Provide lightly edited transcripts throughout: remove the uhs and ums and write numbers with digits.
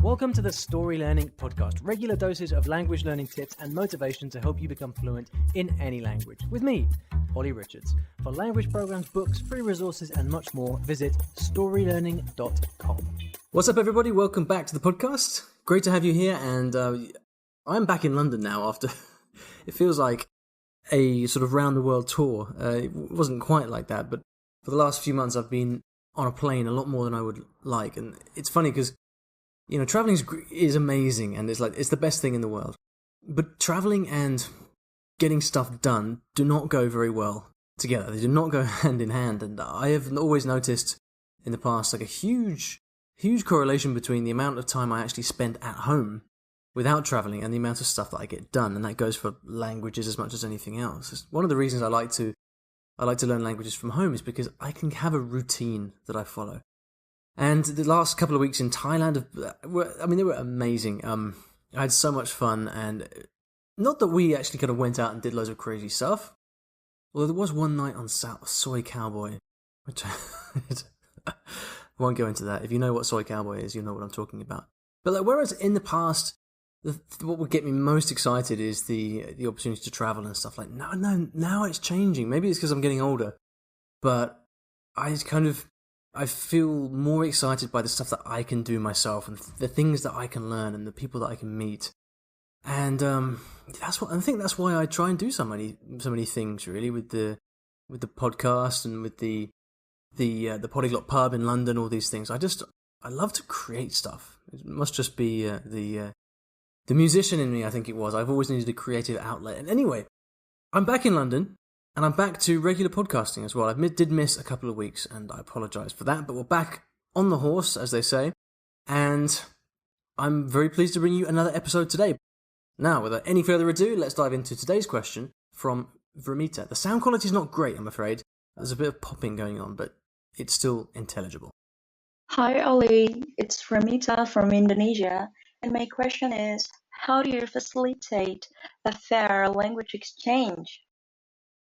Welcome to the Story Learning Podcast, regular doses of language learning tips and motivation to help you become fluent in any language. With me, Olly Richards. For language programs, books, free resources, and much more, visit StoryLearning.com. What's up, everybody? Welcome back to the podcast. Great to have you here, and I'm back in London now after it feels like a sort of round-the-world tour. It wasn't quite like that, but for the last few months I've been on a plane a lot more than I would like, and it's funny because traveling is amazing, and it's the best thing in the world. But traveling and getting stuff done do not go very well together. They do not go hand in hand, and I have always noticed in the past like a huge correlation between the amount of time I actually spend at home without traveling and the amount of stuff that I get done, and that goes for languages as much as anything else. It's one of the reasons I like to learn languages from home is because I can have a routine that I follow. And the last couple of weeks in Thailand, they were amazing. I had so much fun, and not that we actually kind of went out and did loads of crazy stuff. Although there was one night on Soy Cowboy, which I won't go into that. If you know what Soy Cowboy is, you'll know what I'm talking about. But whereas in the past, what would get me most excited is the opportunity to travel and stuff. Now it's changing. Maybe it's because I'm getting older, but I feel more excited by the stuff that I can do myself and the things that I can learn and the people that I can meet. And I think that's why I try and do so many things really with the podcast and with the Polyglot Pub in London, all these things. I love to create stuff. It must just be the musician in me, I think it was. I've always needed a creative outlet. And anyway, I'm back in London. And I'm back to regular podcasting as well. I did miss a couple of weeks, and I apologise for that. But we're back on the horse, as they say. And I'm very pleased to bring you another episode today. Now, without any further ado, let's dive into today's question from Vermita. The sound quality is not great, I'm afraid. There's a bit of popping going on, but it's still intelligible. Hi, Olly. It's Vermita from Indonesia. And my question is, how do you facilitate a fair language exchange?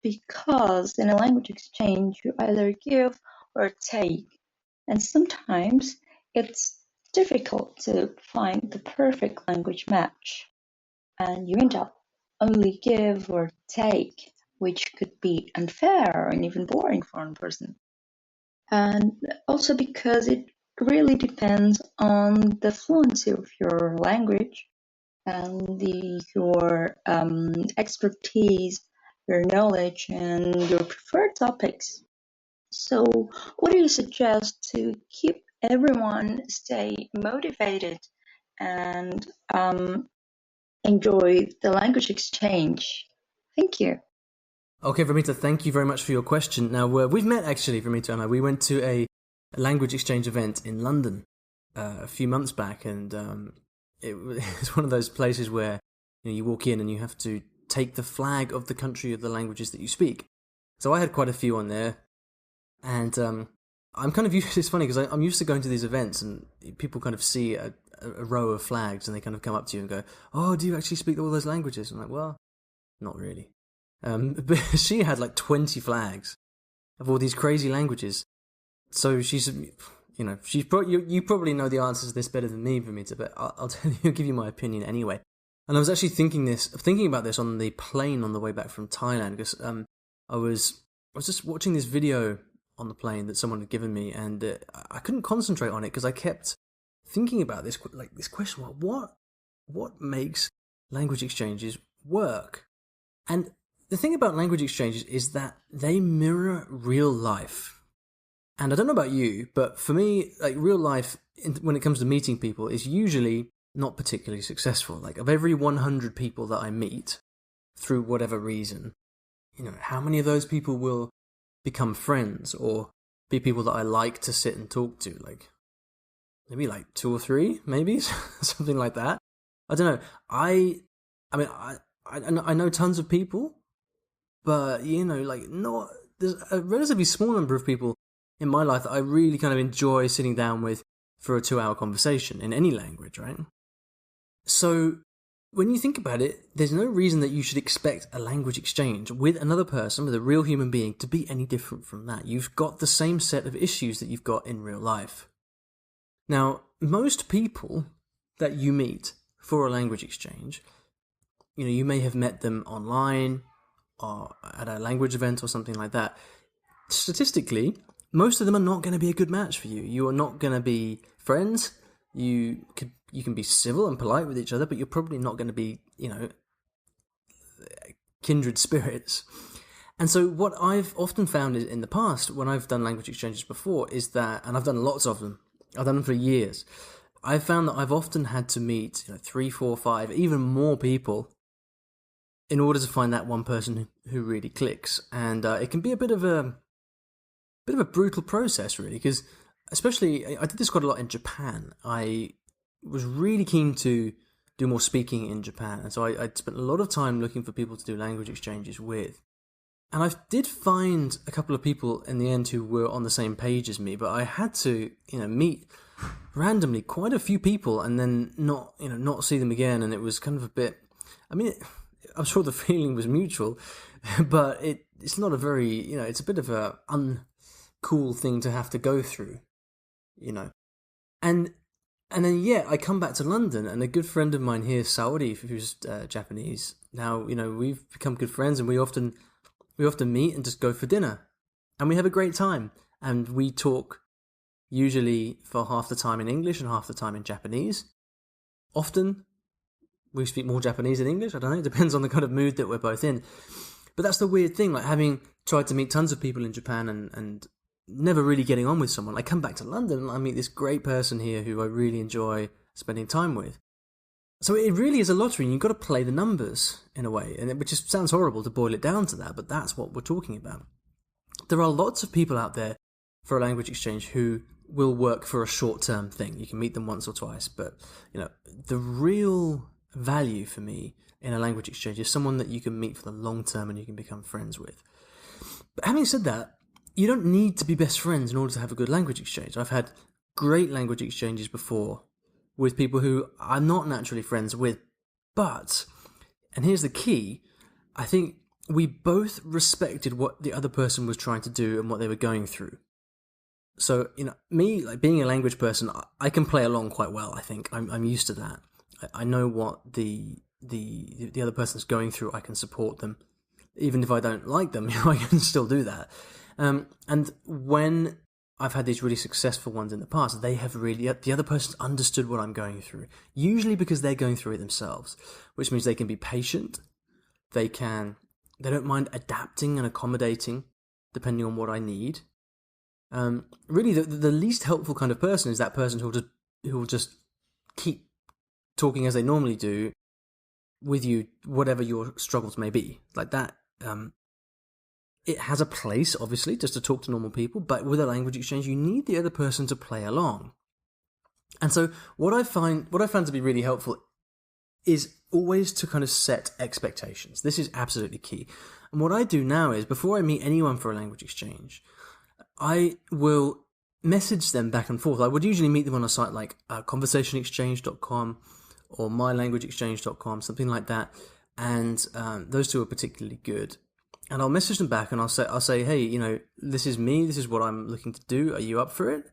Because in a language exchange, you either give or take. And sometimes it's difficult to find the perfect language match. And you end up only give or take, which could be unfair and even boring for one person. And also because it really depends on the fluency of your language and your expertise, your knowledge, and your preferred topics. So what do you suggest to keep everyone stay motivated and enjoy the language exchange? Thank you. Okay, Vermita, thank you very much for your question. Now, we've met actually, Vermita and I. We went to a language exchange event in London a few months back, and it's one of those places where you walk in and you have to take the flag of the country of the languages that you speak. So I had quite a few on there, and I'm kind of used. It's funny because I'm used to going to these events and people kind of see a row of flags and they kind of come up to you and go, "Oh, do you actually speak all those languages?" I'm like, "Well, not really." But she had like 20 flags of all these crazy languages. So she's, you probably know the answers to this better than me, Vermita, but I'll tell you, I'll give you my opinion anyway. And I was actually thinking about this on the plane on the way back from Thailand, because I was just watching this video on the plane that someone had given me, and I couldn't concentrate on it because I kept thinking about this question: what makes language exchanges work? And the thing about language exchanges is that they mirror real life. And I don't know about you, but for me, real life, when it comes to meeting people, is usually not particularly successful. Of every 100 people that I meet, through whatever reason, how many of those people will become friends or be people that I like to sit and talk to? Maybe 2 or 3, maybe something like that. I don't know. I know tons of people, but there's a relatively small number of people in my life that I really kind of enjoy sitting down with for a 2-hour conversation in any language, right? So when you think about it, there's no reason that you should expect a language exchange with another person, with a real human being, to be any different from that. You've got the same set of issues that you've got in real life. Now, most people that you meet for a language exchange, you may have met them online or at a language event or something like that. Statistically, most of them are not going to be a good match for you. You are not going to be friends. You can be civil and polite with each other, but you're probably not going to be, kindred spirits. And so what I've often found in the past, when I've done language exchanges before, is that, and I've done lots of them, I've done them for years, I've found that I've often had to meet 3, 4, 5, even more people in order to find that one person who really clicks. And it can be a bit of a brutal process, really, because especially, I did this quite a lot in Japan. I was really keen to do more speaking in Japan, and so I spent a lot of time looking for people to do language exchanges with. And I did find a couple of people in the end who were on the same page as me, but I had to, meet randomly quite a few people and then not see them again, and it was kind of a bit, I'm sure the feeling was mutual, but it's not a very, it's a bit of a uncool thing to have to go through, And then, I come back to London, and a good friend of mine here, Saori, who's Japanese, now, we've become good friends, and we often meet and just go for dinner, and we have a great time, and we talk usually for half the time in English and half the time in Japanese. Often we speak more Japanese than English. I don't know, it depends on the kind of mood that we're both in. But that's the weird thing, like having tried to meet tons of people in Japan and never really getting on with someone. I come back to London and I meet this great person here who I really enjoy spending time with. So it really is a lottery, and you've got to play the numbers in a way, and which just sounds horrible to boil it down to that, but that's what we're talking about. There are lots of people out there for a language exchange who will work for a short-term thing. You can meet them once or twice, but the real value for me in a language exchange is someone that you can meet for the long term and you can become friends with. But having said that, you don't need to be best friends in order to have a good language exchange. I've had great language exchanges before with people who I'm not naturally friends with, but, and here's the key, I think we both respected what the other person was trying to do and what they were going through. So, me, like being a language person, I can play along quite well, I think. I'm used to that. I know what the other person's going through. I can support them. Even if I don't like them, I can still do that. And when I've had these really successful ones in the past, they have really, the other person's understood what I'm going through. Usually because they're going through it themselves, which means they can be patient. They don't mind adapting and accommodating depending on what I need. Really, the least helpful kind of person is that person who will just keep talking as they normally do with you, whatever your struggles may be. Like that, it has a place, obviously, just to talk to normal people, but with a language exchange, you need the other person to play along. And so what I found to be really helpful is always to kind of set expectations. This is absolutely key. And what I do now is, before I meet anyone for a language exchange, I will message them back and forth. I would usually meet them on a site like conversationexchange.com or mylanguageexchange.com, something like that. And those two are particularly good. And I'll message them back and I'll say, hey, this is me. This is what I'm looking to do. Are you up for it?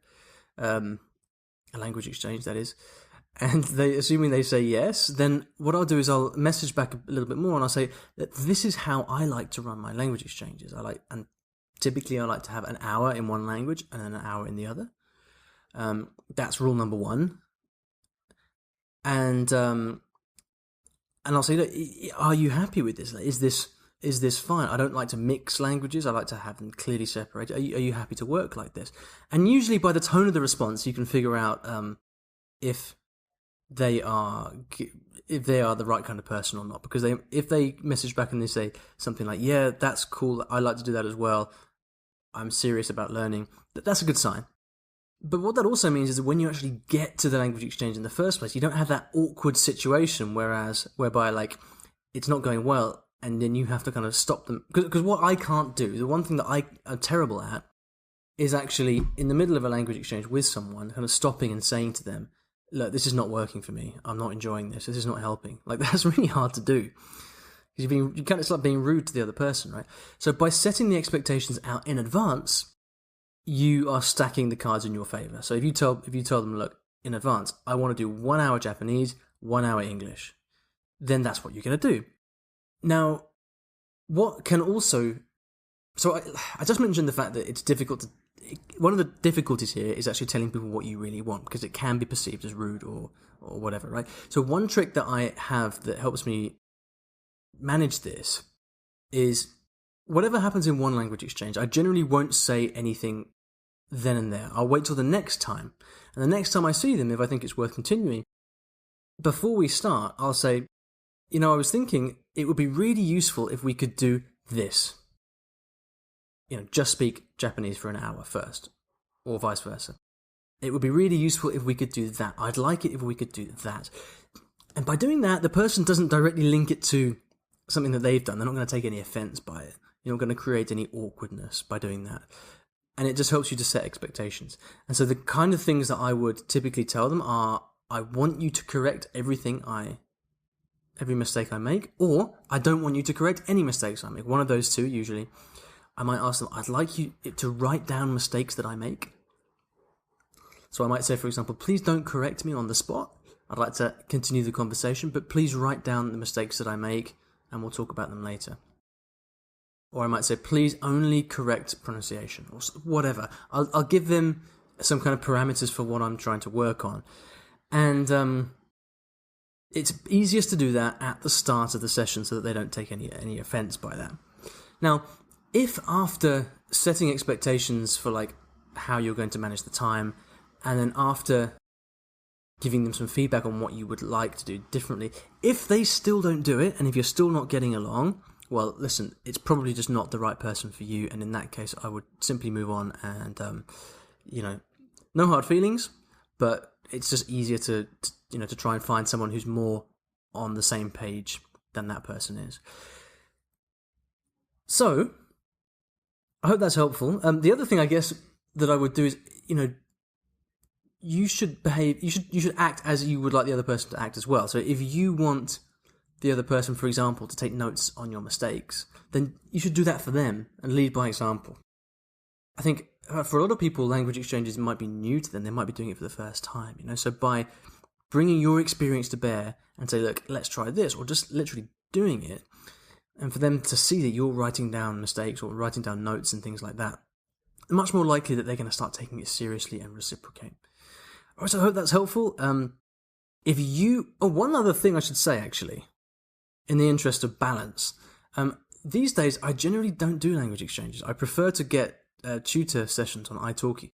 A language exchange, that is. And assuming they say yes, then what I'll do is I'll message back a little bit more and I'll say that this is how I like to run my language exchanges. Typically, I like to have an hour in one language and then an hour in the other. That's rule number one. And I'll say, look, are you happy with this? Like, is this fine? I don't like to mix languages. I like to have them clearly separated. Are you happy to work like this? And usually, by the tone of the response, you can figure out if they are the right kind of person or not. Because if they message back and they say something like, "Yeah, that's cool. I like to do that as well. I'm serious about learning," that's a good sign. But what that also means is that when you actually get to the language exchange in the first place, you don't have that awkward situation whereby like it's not going well and then you have to kind of stop them. Because what I can't do, the one thing that I am terrible at, is actually in the middle of a language exchange with someone, kind of stopping and saying to them, look, this is not working for me. I'm not enjoying this. This is not helping. Like, that's really hard to do. Because it's like being rude to the other person, right? So by setting the expectations out in advance, you are stacking the cards in your favor. So if you tell them, look, in advance, I want to do 1 hour Japanese, 1 hour English. Then that's what you're going to do. Now, what can also... So I just mentioned the fact that it's difficult to... One of the difficulties here is actually telling people what you really want, because it can be perceived as rude or whatever, right? So one trick that I have that helps me manage this is whatever happens in one language exchange, I generally won't say anything then and there. I'll wait till the next time. And the next time I see them, if I think it's worth continuing, before we start, I'll say, I was thinking it would be really useful if we could do this. Just speak Japanese for an hour first, or vice versa. It would be really useful if we could do that. I'd like it if we could do that. And by doing that, the person doesn't directly link it to something that they've done. They're not going to take any offense by it. You're not going to create any awkwardness by doing that. And it just helps you to set expectations. And so the kind of things that I would typically tell them are, I want you to correct every mistake I make, or I don't want you to correct any mistakes I make. One of those two, usually. I might ask them, I'd like you to write down mistakes that I make. So I might say, for example, please don't correct me on the spot. I'd like to continue the conversation, but please write down the mistakes that I make, and we'll talk about them later. Or I might say, please only correct pronunciation, or whatever. I'll give them some kind of parameters for what I'm trying to work on. And it's easiest to do that at the start of the session so that they don't take any offense by that. Now, if after setting expectations for like how you're going to manage the time, and then after giving them some feedback on what you would like to do differently, if they still don't do it, and if you're still not getting along, well, listen, it's probably just not the right person for you, and in that case, I would simply move on and, no hard feelings, but it's just easier to try and find someone who's more on the same page than that person is. So, I hope that's helpful. The other thing I guess that I would do is, you should act as you would like the other person to act as well. So if you want the other person, for example, to take notes on your mistakes, then you should do that for them and lead by example. I think for a lot of people, language exchanges might be new to them. They might be doing it for the first time, So by bringing your experience to bear and say, look, let's try this, or just literally doing it, and for them to see that you're writing down mistakes or writing down notes and things like that, much more likely that they're going to start taking it seriously and reciprocate. All right, so I hope that's helpful. One other thing I should say, actually, in the interest of balance, these days I generally don't do language exchanges. I prefer to get tutor sessions on italki,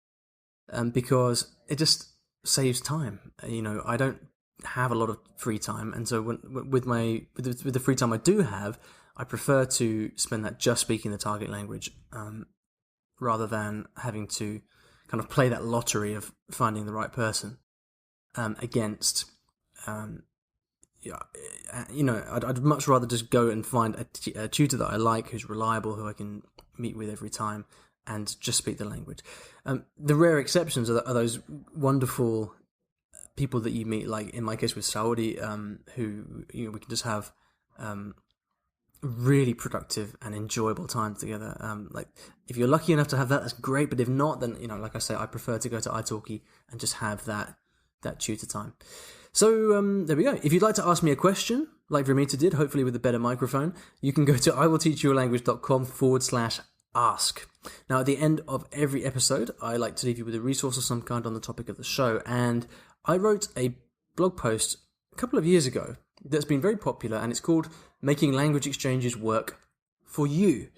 because it just saves time. I don't have a lot of free time, and so with the free time I do have, I prefer to spend that just speaking the target language, rather than having to kind of play that lottery of finding the right person against. I'd much rather just go and find a tutor that I like, who's reliable, who I can meet with every time, and just speak the language. The rare exceptions are those wonderful people that you meet, like in my case with Saudi, who we can just have really productive and enjoyable time together. Like if you're lucky enough to have that, that's great. But if not, then like I say, I prefer to go to italki and just have that tutor time. So there we go. If you'd like to ask me a question, like Ramita did, hopefully with a better microphone, you can go to iwillteachyoualanguage.com/ask. Now, at the end of every episode, I like to leave you with a resource of some kind on the topic of the show. And I wrote a blog post a couple of years ago that's been very popular, and it's called Making Language Exchanges Work for You.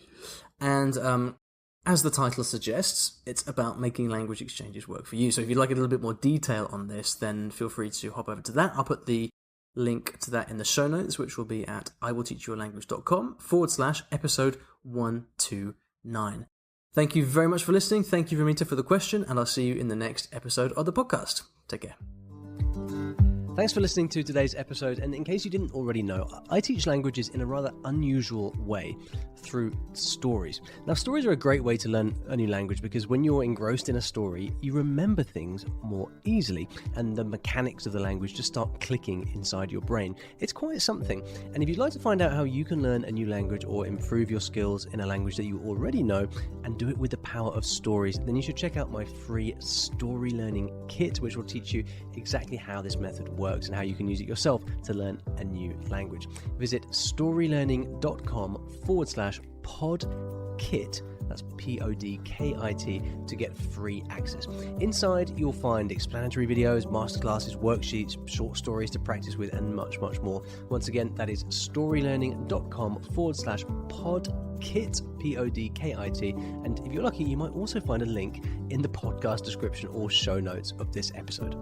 And as the title suggests, it's about making language exchanges work for you. So if you'd like a little bit more detail on this, then feel free to hop over to that. I'll put the link to that in the show notes, which will be at iwillteachyoualanguage.com/episode 129. Thank you very much for listening. Thank you, Ramita, for the question, and I'll see you in the next episode of the podcast. Take care. Thanks for listening to today's episode, and in case you didn't already know, I teach languages in a rather unusual way through stories. Now, stories are a great way to learn a new language because when you're engrossed in a story, you remember things more easily, and the mechanics of the language just start clicking inside your brain. It's quite something, and if you'd like to find out how you can learn a new language or improve your skills in a language that you already know and do it with the power of stories, then you should check out my free Story Learning Kit, which will teach you exactly how this method works and how you can use it yourself to learn a new language. Visit storylearning.com/podkit. That's PODKIT to get free access. Inside, you'll find explanatory videos, masterclasses, worksheets, short stories to practice with, and much, much more. Once again, that is storylearning.com/podkit, PODKIT. And if you're lucky, you might also find a link in the podcast description or show notes of this episode.